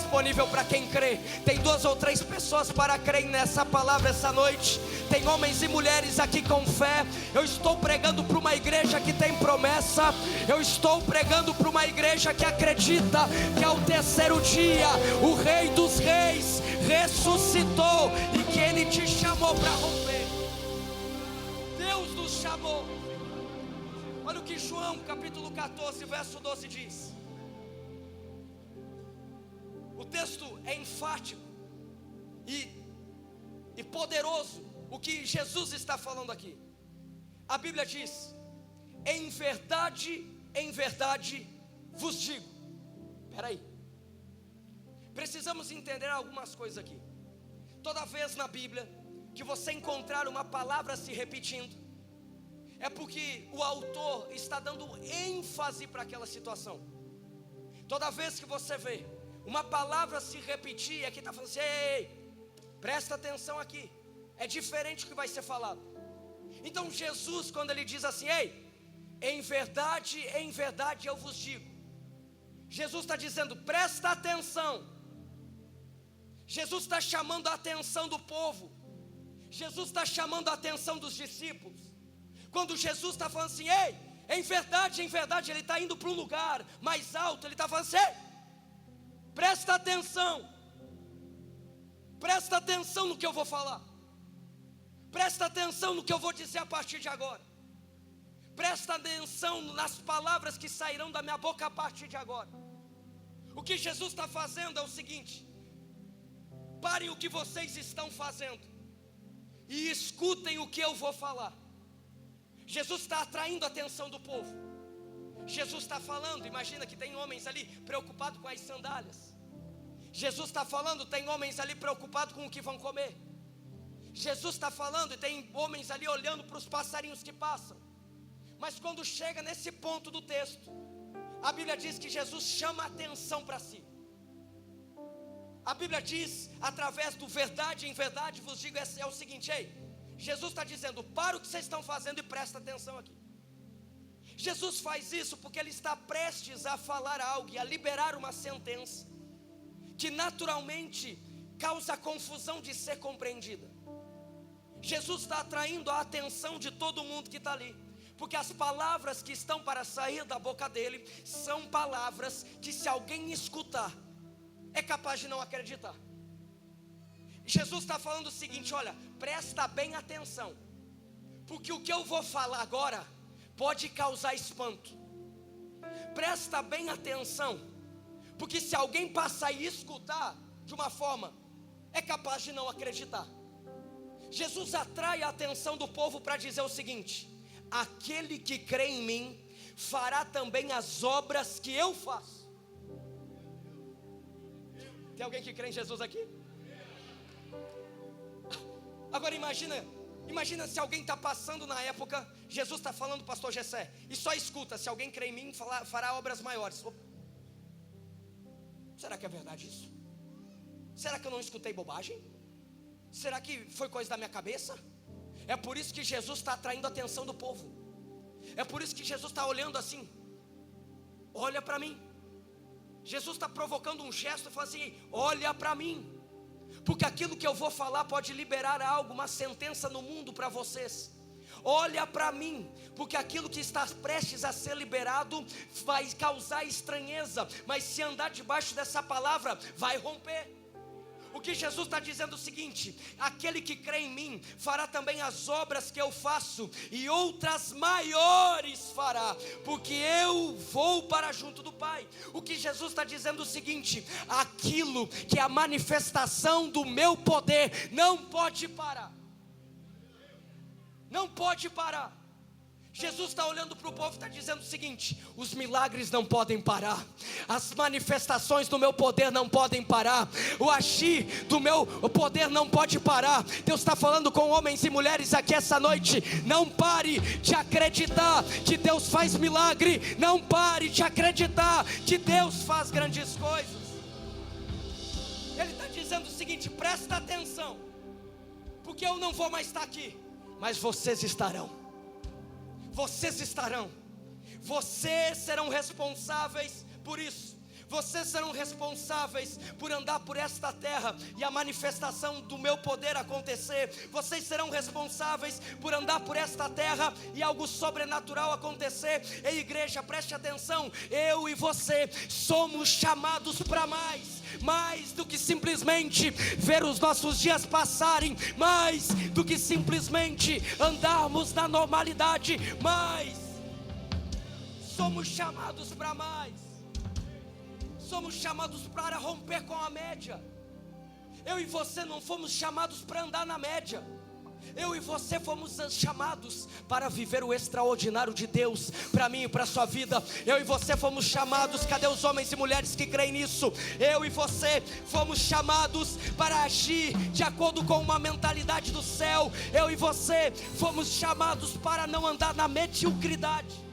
disponível para quem crê. Tem 2 ou 3 pessoas para crer nessa palavra essa noite. Tem homens e mulheres aqui com fé. Eu estou pregando para uma igreja que tem promessa. Eu estou pregando para uma igreja que acredita que ao terceiro dia o Rei dos Reis ressuscitou e que Ele te chamou para romper. Deus nos chamou. Olha o que João capítulo 14 verso 12 diz. O texto é enfático e poderoso. O que Jesus está falando aqui. A Bíblia diz: em verdade vos digo. Espera aí, precisamos entender algumas coisas aqui. Toda vez na Bíblia que você encontrar uma palavra se repetindo, é porque o autor está dando ênfase para aquela situação. Toda vez que você vê uma palavra se repetir, aqui está falando assim: ei, presta atenção aqui, é diferente o que vai ser falado. Então Jesus, quando Ele diz assim: ei, em verdade eu vos digo, Jesus está dizendo: presta atenção. Jesus está chamando a atenção do povo. Jesus está chamando a atenção dos discípulos. Quando Jesus está falando assim: ei, em verdade, Ele está indo para um lugar mais alto. Ele está falando assim: ei, presta atenção. Presta atenção no que eu vou falar. Presta atenção no que eu vou dizer a partir de agora. Presta atenção nas palavras que sairão da minha boca a partir de agora. O que Jesus está fazendo é o seguinte: parem o que vocês estão fazendo e escutem o que eu vou falar. Jesus está atraindo a atenção do povo. Jesus está falando, imagina que tem homens ali preocupados com as sandálias. Jesus está falando, tem homens ali preocupados com o que vão comer. Jesus está falando e tem homens ali olhando para os passarinhos que passam. Mas quando chega nesse ponto do texto, a Bíblia diz que Jesus chama a atenção para si. A Bíblia diz, através do verdade em verdade vos digo, é o seguinte: ei, Jesus está dizendo: para o que vocês estão fazendo e presta atenção aqui. Jesus faz isso porque Ele está prestes a falar algo e a liberar uma sentença que naturalmente causa confusão de ser compreendida. Jesus está atraindo a atenção de todo mundo que está ali, porque as palavras que estão para sair da boca dele são palavras que, se alguém escutar, é capaz de não acreditar. Jesus está falando o seguinte: olha, presta bem atenção, porque o que eu vou falar agora pode causar espanto. Presta bem atenção, porque se alguém passar e escutar de uma forma, é capaz de não acreditar. Jesus atrai a atenção do povo para dizer o seguinte: aquele que crê em mim fará também as obras que eu faço. Tem alguém que crê em Jesus aqui? Agora imagina se alguém está passando na época, Jesus está falando, pastor Gessé, e só escuta: se alguém crê em mim fará obras maiores. Será que é verdade isso? Será que eu não escutei bobagem? Será que foi coisa da minha cabeça? É por isso que Jesus está atraindo a atenção do povo. É por isso que Jesus está olhando assim: olha para mim. Jesus está provocando um gesto e falando assim: olha para mim, porque aquilo que eu vou falar pode liberar algo, uma sentença no mundo para vocês. Olha para mim, porque aquilo que está prestes a ser liberado vai causar estranheza, mas se andar debaixo dessa palavra, vai romper. O que Jesus está dizendo é o seguinte: aquele que crê em mim fará também as obras que eu faço, e outras maiores fará, porque eu vou para junto do Pai. O que Jesus está dizendo é o seguinte: aquilo que é a manifestação do meu poder não pode parar. Não pode parar. Jesus está olhando para o povo e está dizendo o seguinte: os milagres não podem parar, as manifestações do meu poder não podem parar, o agir do meu poder não pode parar. Deus está falando com homens e mulheres aqui essa noite: não pare de acreditar que Deus faz milagre, não pare de acreditar que Deus faz grandes coisas. Ele está dizendo o seguinte: presta atenção, porque eu não vou mais estar aqui, mas vocês estarão. Vocês estarão, vocês serão responsáveis por isso. Vocês serão responsáveis por andar por esta terra e a manifestação do meu poder acontecer. Vocês serão responsáveis por andar por esta terra e algo sobrenatural acontecer. Ei, igreja, preste atenção. Eu e você somos chamados para mais do que simplesmente ver os nossos dias passarem, mais do que simplesmente andarmos na normalidade, mais. Somos chamados para mais. Somos chamados para romper com a média. Eu e você não fomos chamados para andar na média. Eu e você fomos chamados para viver o extraordinário de Deus para mim e para a sua vida. Eu e você fomos chamados, cadê os homens e mulheres que creem nisso? Eu e você fomos chamados para agir de acordo com uma mentalidade do céu. Eu e você fomos chamados para não andar na mediocridade.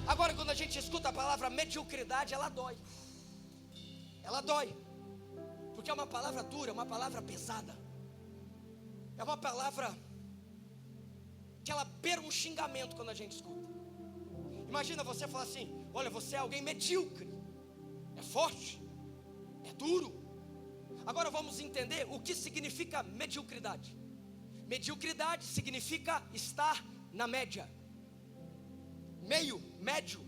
Agora, quando a gente escuta a palavra mediocridade, ela dói. Ela dói, porque é uma palavra dura, uma palavra pesada. É uma palavra que ela beira um xingamento quando a gente escuta. Imagina você falar assim: olha, você é alguém medíocre. É forte, é duro. Agora vamos entender o que significa mediocridade. Mediocridade significa estar na média. Médio.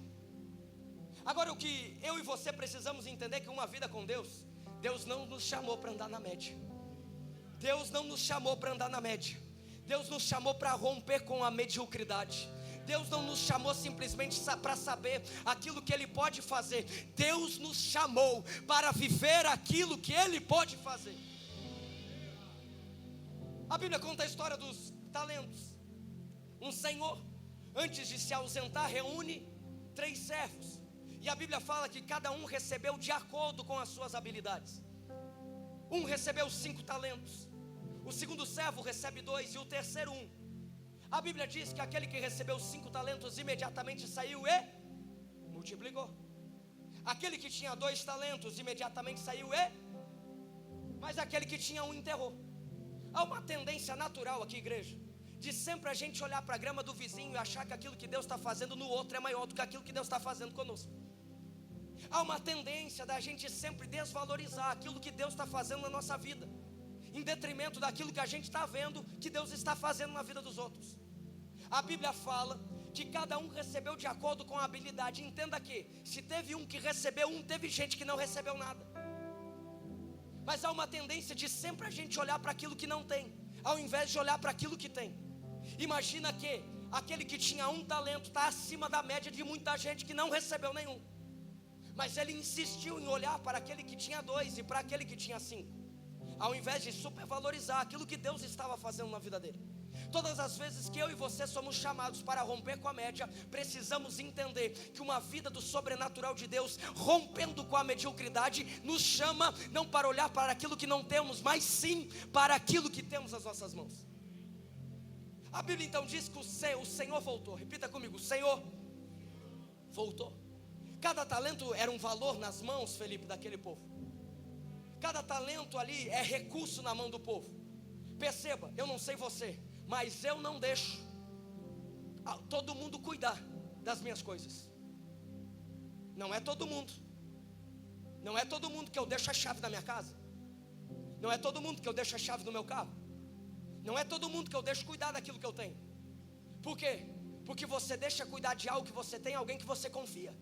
Agora o que eu e você precisamos entender é que uma vida com Deus, Deus não nos chamou para andar na média. Deus não nos chamou para andar na média. Deus nos chamou para romper com a mediocridade. Deus não nos chamou simplesmente para saber aquilo que Ele pode fazer. Deus nos chamou para viver aquilo que Ele pode fazer. A Bíblia conta a história dos talentos. Um senhor, antes de se ausentar, reúne 3 servos. E a Bíblia fala que cada um recebeu de acordo com as suas habilidades. Um recebeu 5 talentos. O segundo servo recebe 2 e o terceiro 1. A Bíblia diz que aquele que recebeu 5 talentos imediatamente saiu e multiplicou. Aquele que tinha 2 talentos imediatamente saiu e... Mas aquele que tinha 1 enterrou. Há uma tendência natural aqui, igreja, de sempre a gente olhar para a grama do vizinho e achar que aquilo que Deus está fazendo no outro é maior do que aquilo que Deus está fazendo conosco. Há uma tendência da gente sempre desvalorizar aquilo que Deus está fazendo na nossa vida, em detrimento daquilo que a gente está vendo que Deus está fazendo na vida dos outros. A Bíblia fala que cada um recebeu de acordo com a habilidade. Entenda que se teve um que recebeu, teve gente que não recebeu nada. Mas há uma tendência de sempre a gente olhar para aquilo que não tem, ao invés de olhar para aquilo que tem. Imagina que aquele que tinha 1 talento está acima da média de muita gente que não recebeu nenhum. Mas ele insistiu em olhar para aquele que tinha 2 e para aquele que tinha 5, ao invés de supervalorizar aquilo que Deus estava fazendo na vida dele. Todas as vezes que eu e você somos chamados para romper com a média, precisamos entender que uma vida do sobrenatural de Deus, rompendo com a mediocridade, nos chama não para olhar para aquilo que não temos, mas sim para aquilo que temos nas nossas mãos. A Bíblia então diz que o Senhor voltou. Repita comigo: o Senhor voltou. Cada talento era um valor nas mãos, Felipe, daquele povo. Cada talento ali é recurso na mão do povo. Perceba, eu não sei você, mas eu não deixo todo mundo cuidar das minhas coisas. Não é todo mundo. Não é todo mundo que eu deixo a chave da minha casa. Não é todo mundo que eu deixo a chave do meu carro. Não é todo mundo que eu deixo cuidar daquilo que eu tenho. Por quê? Porque você deixa cuidar de algo que você tem, alguém que você confia.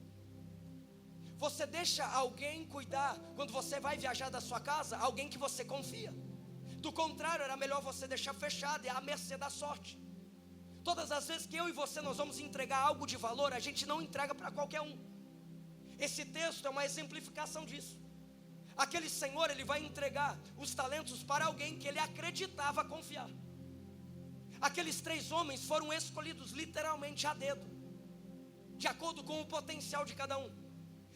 Você deixa alguém cuidar, quando você vai viajar da sua casa, alguém que você confia. Do contrário, era melhor você deixar fechado e à mercê da sorte. Todas as vezes que eu e você nós vamos entregar algo de valor, a gente não entrega para qualquer um. Esse texto é uma exemplificação disso. Aquele senhor, ele vai entregar os talentos para alguém que ele acreditava confiar. Aqueles 3 homens foram escolhidos literalmente a dedo, de acordo com o potencial de cada um.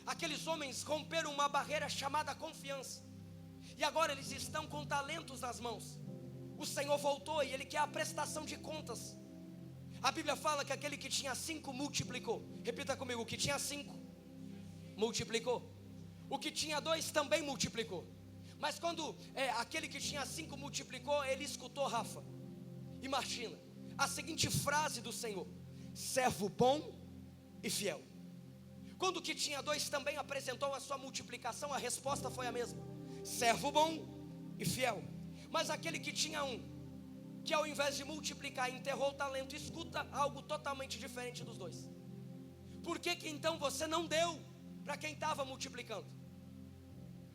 Aqueles homens romperam uma barreira chamada confiança. E agora eles estão com talentos nas mãos. O Senhor voltou e Ele quer a prestação de contas. A Bíblia fala que aquele que tinha 5 multiplicou. Repita comigo: o que tinha 5 multiplicou. O que tinha 2 também multiplicou. Mas quando aquele que tinha 5 multiplicou, ele escutou, Rafa, imagina, a seguinte frase do Senhor: servo bom e fiel. Quando o que tinha 2 também apresentou a sua multiplicação, a resposta foi a mesma: servo bom e fiel. Mas aquele que tinha 1, que ao invés de multiplicar, enterrou o talento, escuta algo totalmente diferente dos 2. Por que então você não deu para quem estava multiplicando?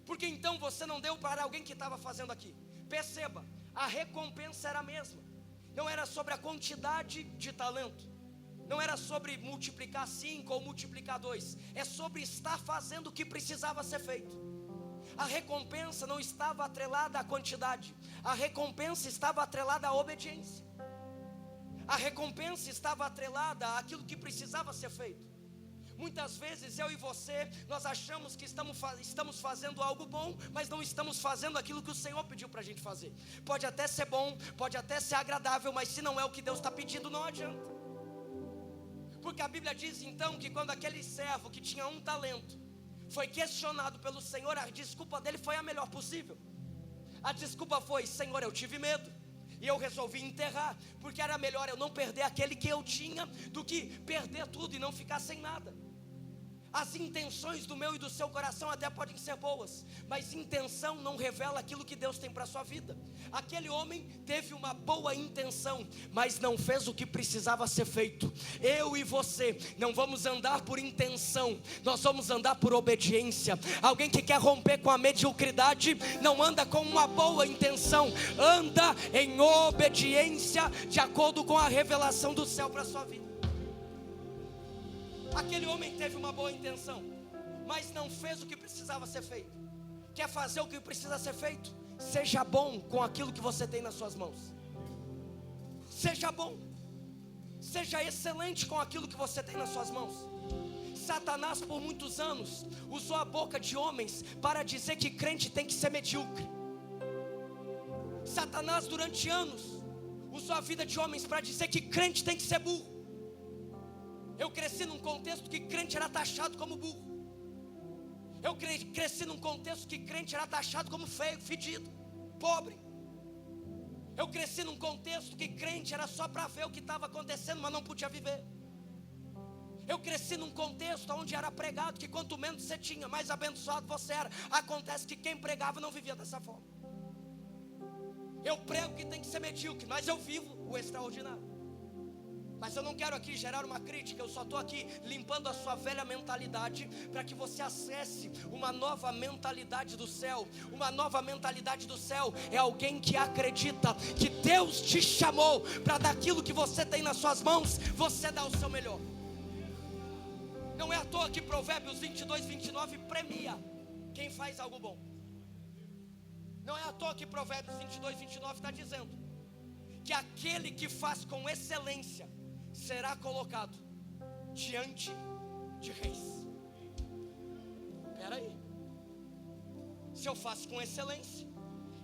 Por que então você não deu para alguém que estava fazendo aqui? Perceba, a recompensa era a mesma. Não era sobre a quantidade de talento, não era sobre multiplicar 5 ou multiplicar 2, é sobre estar fazendo o que precisava ser feito. A recompensa não estava atrelada à quantidade, a recompensa estava atrelada à obediência. A recompensa estava atrelada àquilo que precisava ser feito. Muitas vezes eu e você, nós achamos que estamos fazendo algo bom, mas não estamos fazendo aquilo que o Senhor pediu para a gente fazer. Pode até ser bom, pode até ser agradável, mas se não é o que Deus está pedindo, não adianta. Porque a Bíblia diz então que quando aquele servo que tinha 1 talento foi questionado pelo Senhor, a desculpa dele foi a melhor possível. A desculpa foi: Senhor, eu tive medo e eu resolvi enterrar, porque era melhor eu não perder aquele que eu tinha do que perder tudo e não ficar sem nada. As intenções do meu e do seu coração até podem ser boas, mas intenção não revela aquilo que Deus tem para a sua vida. Aquele homem teve uma boa intenção, mas não fez o que precisava ser feito. Eu e você não vamos andar por intenção, nós vamos andar por obediência. Alguém que quer romper com a mediocridade não anda com uma boa intenção, anda em obediência de acordo com a revelação do céu para a sua vida. Aquele homem teve uma boa intenção, mas não fez o que precisava ser feito. Quer fazer o que precisa ser feito? Seja bom com aquilo que você tem nas suas mãos. Seja bom, seja excelente com aquilo que você tem nas suas mãos. Satanás por muitos anos usou a boca de homens para dizer que crente tem que ser medíocre. Satanás durante anos usou a vida de homens para dizer que crente tem que ser burro. Eu cresci num contexto que crente era taxado como burro. Eu cresci num contexto que crente era taxado como feio, fedido, pobre. Eu cresci num contexto que crente era só para ver o que estava acontecendo, mas não podia viver. Eu cresci num contexto onde era pregado que quanto menos você tinha, mais abençoado você era. Acontece que quem pregava não vivia dessa forma. Eu prego que tem que ser medíocre, mas eu vivo o extraordinário. Mas eu não quero aqui gerar uma crítica, eu só estou aqui limpando a sua velha mentalidade, para que você acesse uma nova mentalidade do céu. Uma nova mentalidade do céu é alguém que acredita que Deus te chamou para daquilo que você tem nas suas mãos, você dá o seu melhor. Não é à toa que Provérbios 22:29 premia quem faz algo bom. Não é à toa que Provérbios 22:29 está dizendo que aquele que faz com excelência será colocado diante de reis. Espera aí, se eu faço com excelência,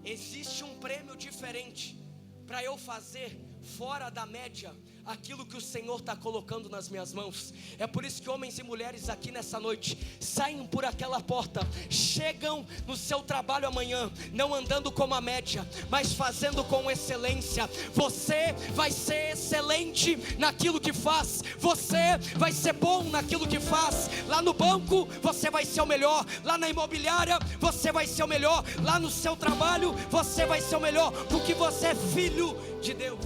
existe um prêmio diferente para eu fazer fora da média aquilo que o Senhor está colocando nas minhas mãos. É por isso que homens e mulheres aqui nessa noite saem por aquela porta, chegam no seu trabalho amanhã, não andando como a média, mas fazendo com excelência. Você vai ser excelente naquilo que faz, você vai ser bom naquilo que faz. Lá no banco você vai ser o melhor, lá na imobiliária você vai ser o melhor, lá no seu trabalho você vai ser o melhor, porque você é filho de Deus.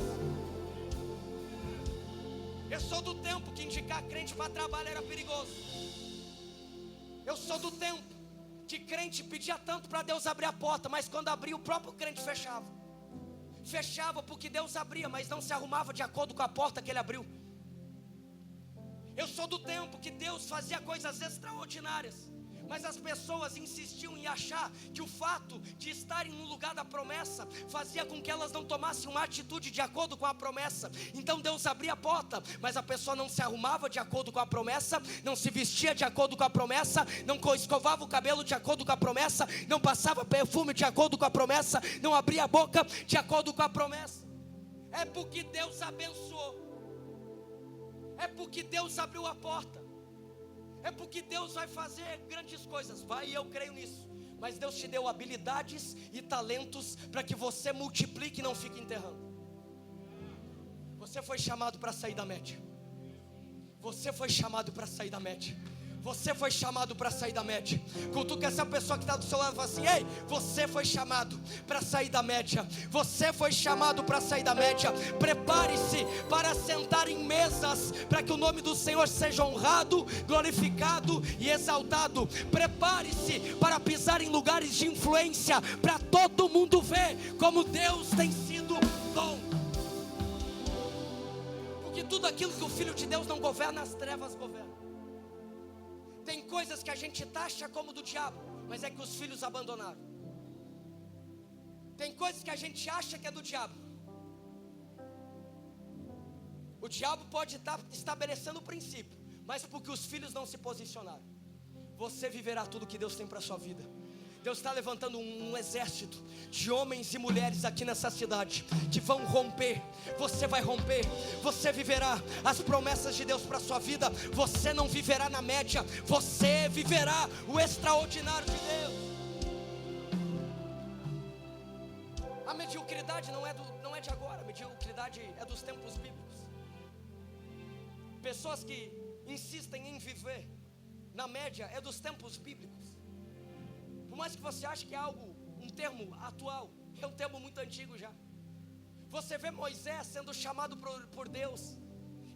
Eu sou do tempo que indicar crente para trabalho era perigoso. Eu sou do tempo que crente pedia tanto para Deus abrir a porta, mas quando abria o próprio crente fechava. Fechava porque Deus abria, mas não se arrumava de acordo com a porta que ele abriu. Eu sou do tempo que Deus fazia coisas extraordinárias, mas as pessoas insistiam em achar que o fato de estarem no lugar da promessa fazia com que elas não tomassem uma atitude de acordo com a promessa. Então Deus abria a porta, mas a pessoa não se arrumava de acordo com a promessa, não se vestia de acordo com a promessa, não escovava o cabelo de acordo com a promessa, não passava perfume de acordo com a promessa, não abria a boca de acordo com a promessa. É porque Deus abençoou, é porque Deus abriu a porta, é porque Deus vai fazer grandes coisas. Vai, e eu creio nisso. Mas Deus te deu habilidades e talentos para que você multiplique e não fique enterrando. Você foi chamado para sair da média. Você foi chamado para sair da média. Você foi chamado para sair da média. Cutuca essa pessoa que está do seu lado e fala assim: ei, você foi chamado para sair da média. Você foi chamado para sair da média. Prepare-se para sentar em mesas, para que o nome do Senhor seja honrado, glorificado e exaltado. Prepare-se para pisar em lugares de influência, para todo mundo ver como Deus tem sido bom. Porque tudo aquilo que o Filho de Deus não governa, as trevas governam. Tem coisas que a gente taxa como do diabo, mas é que os filhos abandonaram. Tem coisas que a gente acha que é do diabo. O diabo pode estar estabelecendo o princípio, mas porque os filhos não se posicionaram. Você viverá tudo que Deus tem para a sua vida. Deus está levantando um exército de homens e mulheres aqui nessa cidade, que vão romper. Você vai romper, você viverá as promessas de Deus para a sua vida. Você não viverá na média, você viverá o extraordinário de Deus. A mediocridade não é de agora, a mediocridade é dos tempos bíblicos. Pessoas que insistem em viver na média é dos tempos bíblicos. Por mais que você ache que é um termo atual, é um termo muito antigo já. Você vê Moisés sendo chamado por Deus,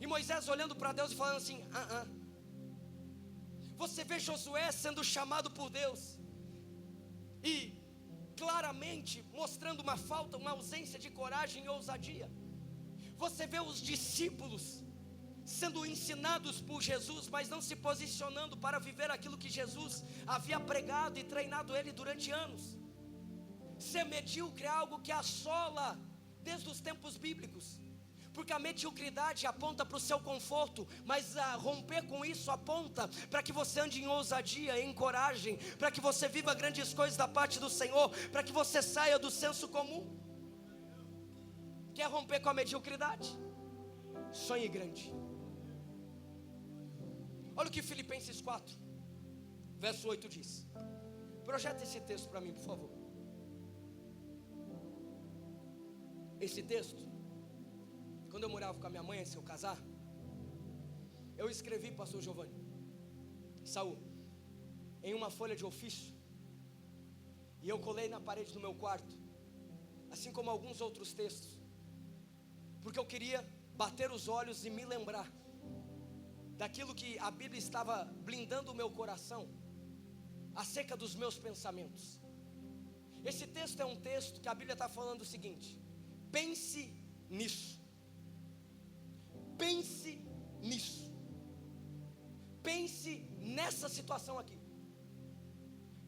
e Moisés olhando para Deus e falando assim: Você vê Josué sendo chamado por Deus, e claramente mostrando uma ausência de coragem e ousadia. Você vê os discípulos sendo ensinados por Jesus, mas não se posicionando para viver aquilo que Jesus havia pregado e treinado ele durante anos. Ser medíocre é algo que assola desde os tempos bíblicos, porque a mediocridade aponta para o seu conforto, mas a romper com isso aponta para que você ande em ousadia, em coragem, para que você viva grandes coisas da parte do Senhor, para que você saia do senso comum. Quer romper com a mediocridade? Sonhe grande. Olha o que Filipenses 4, verso 8 diz. Projeta esse texto para mim, por favor. Esse texto, quando eu morava com a minha mãe antes de eu casar, eu escrevi, pastor Giovanni, Saul, em uma folha de ofício, e eu colei na parede do meu quarto, assim como alguns outros textos, porque eu queria bater os olhos e me lembrar daquilo que a Bíblia estava blindando o meu coração, acerca dos meus pensamentos. Esse texto é um texto que a Bíblia está falando o seguinte: pense nisso, pense nisso, pense nessa situação aqui,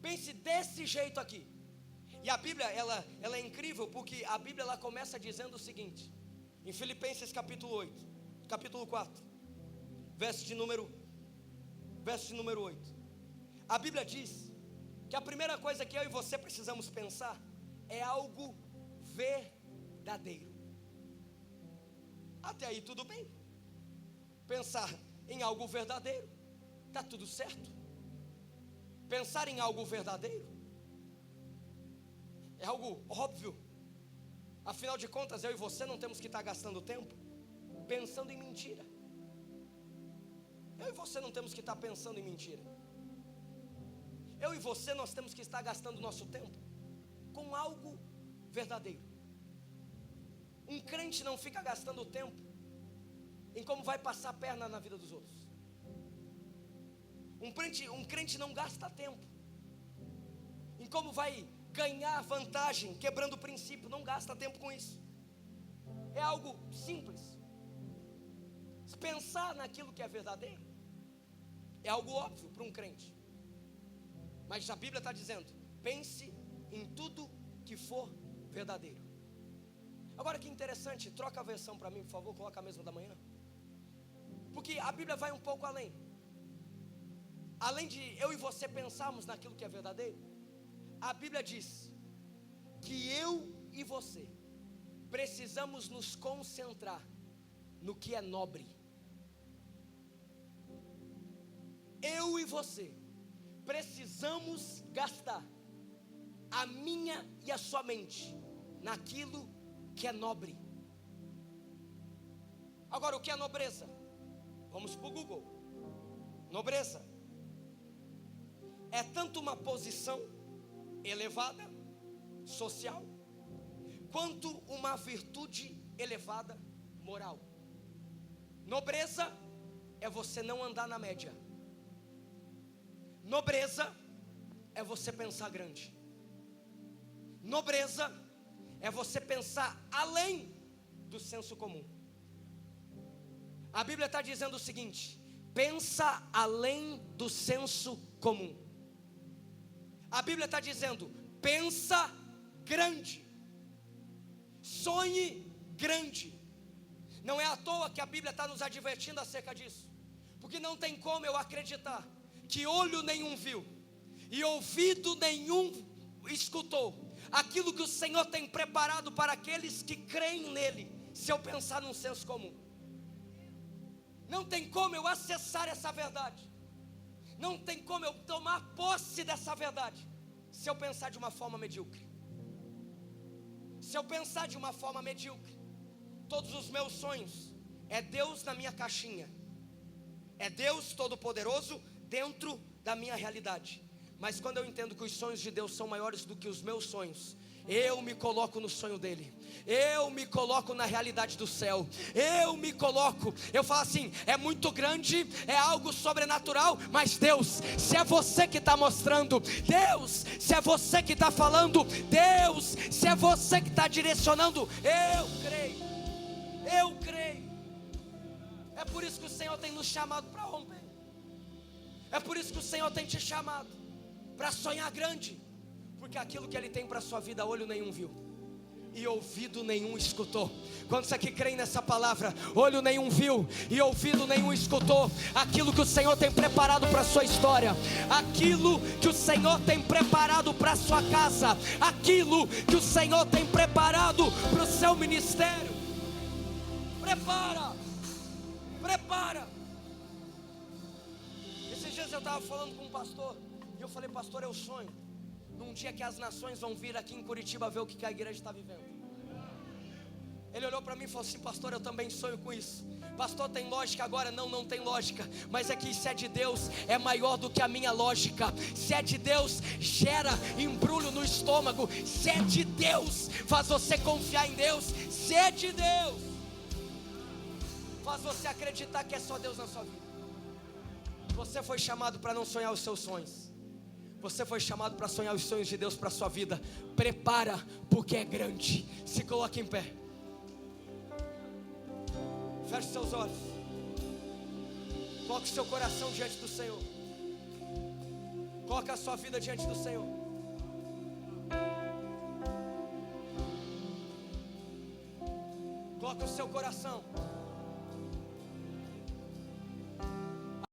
pense desse jeito aqui. E a Bíblia, ela é incrível, porque a Bíblia ela começa dizendo o seguinte, em Filipenses capítulo 4, verso de número 8. A Bíblia diz que a primeira coisa que eu e você precisamos pensar é algo verdadeiro. Até aí tudo bem. Pensar em algo verdadeiro, está tudo certo. Pensar em algo verdadeiro é algo óbvio. Afinal de contas, eu e você não temos que estar gastando tempo pensando em mentira. Eu e você não temos que estar pensando em mentira. Eu e você, nós temos que estar gastando nosso tempo com algo verdadeiro. Um crente não fica gastando tempo em como vai passar a perna na vida dos outros. Um crente não gasta tempo em como vai ganhar vantagem, quebrando o princípio. Não gasta tempo com isso. É algo simples. Pensar naquilo que é verdadeiro é algo óbvio para um crente. Mas a Bíblia está dizendo: pense em tudo que for verdadeiro. Agora que interessante, troca a versão para mim, por favor, coloca a mesma da manhã. Porque a Bíblia vai um pouco além. Além de eu e você pensarmos naquilo que é verdadeiro, a Bíblia diz que eu e você precisamos nos concentrar no que é nobre. Eu e você precisamos gastar a minha e a sua mente naquilo que é nobre. Agora, o que é nobreza? Vamos para o Google. Nobreza é tanto uma posição elevada, social, quanto uma virtude elevada, moral. Nobreza é você não andar na média. Nobreza é você pensar grande. Nobreza é você pensar além do senso comum. A Bíblia está dizendo o seguinte: pensa além do senso comum. A Bíblia está dizendo: pensa grande, sonhe grande. Não é à toa que a Bíblia está nos advertindo acerca disso, porque não tem como eu acreditar que olho nenhum viu e ouvido nenhum escutou aquilo que o Senhor tem preparado para aqueles que creem nele, se eu pensar num senso comum. Não tem como eu acessar essa verdade, não tem como eu tomar posse dessa verdade, se eu pensar de uma forma medíocre. Se eu pensar de uma forma medíocre, todos os meus sonhos é Deus na minha caixinha, é Deus Todo-Poderoso dentro da minha realidade. Mas quando eu entendo que os sonhos de Deus são maiores do que os meus sonhos, eu me coloco no sonho dele, eu me coloco na realidade do céu, eu falo assim: é muito grande, é algo sobrenatural, mas Deus, se é você que está mostrando, Deus, se é você que está falando, Deus, se é você que está direcionando, eu creio. É por isso que o Senhor tem nos chamado para romper, é por isso que o Senhor tem te chamado para sonhar grande, porque aquilo que Ele tem para a sua vida, olho nenhum viu e ouvido nenhum escutou. Quantos aqui creem nessa palavra? Olho nenhum viu e ouvido nenhum escutou aquilo que o Senhor tem preparado para a sua história, aquilo que o Senhor tem preparado para a sua casa, aquilo que o Senhor tem preparado para o seu ministério. Prepara. Esses dias eu estava falando com um pastor e eu falei: pastor, eu sonho num dia que as nações vão vir aqui em Curitiba ver o que a igreja está vivendo. Ele olhou para mim e falou assim: pastor, eu também sonho com isso. Pastor, tem lógica agora? Não tem lógica, mas é que se é de Deus, é maior do que a minha lógica. Se é de Deus, gera embrulho no estômago. Se é de Deus, faz você confiar em Deus. Se é de Deus, faz você acreditar que é só Deus na sua vida. Você foi chamado para não sonhar os seus sonhos, você foi chamado para sonhar os sonhos de Deus para a sua vida. Prepara, porque é grande. Se coloque em pé, feche seus olhos, coloque seu coração diante do Senhor, coloque a sua vida diante do Senhor. Coloque o seu coração.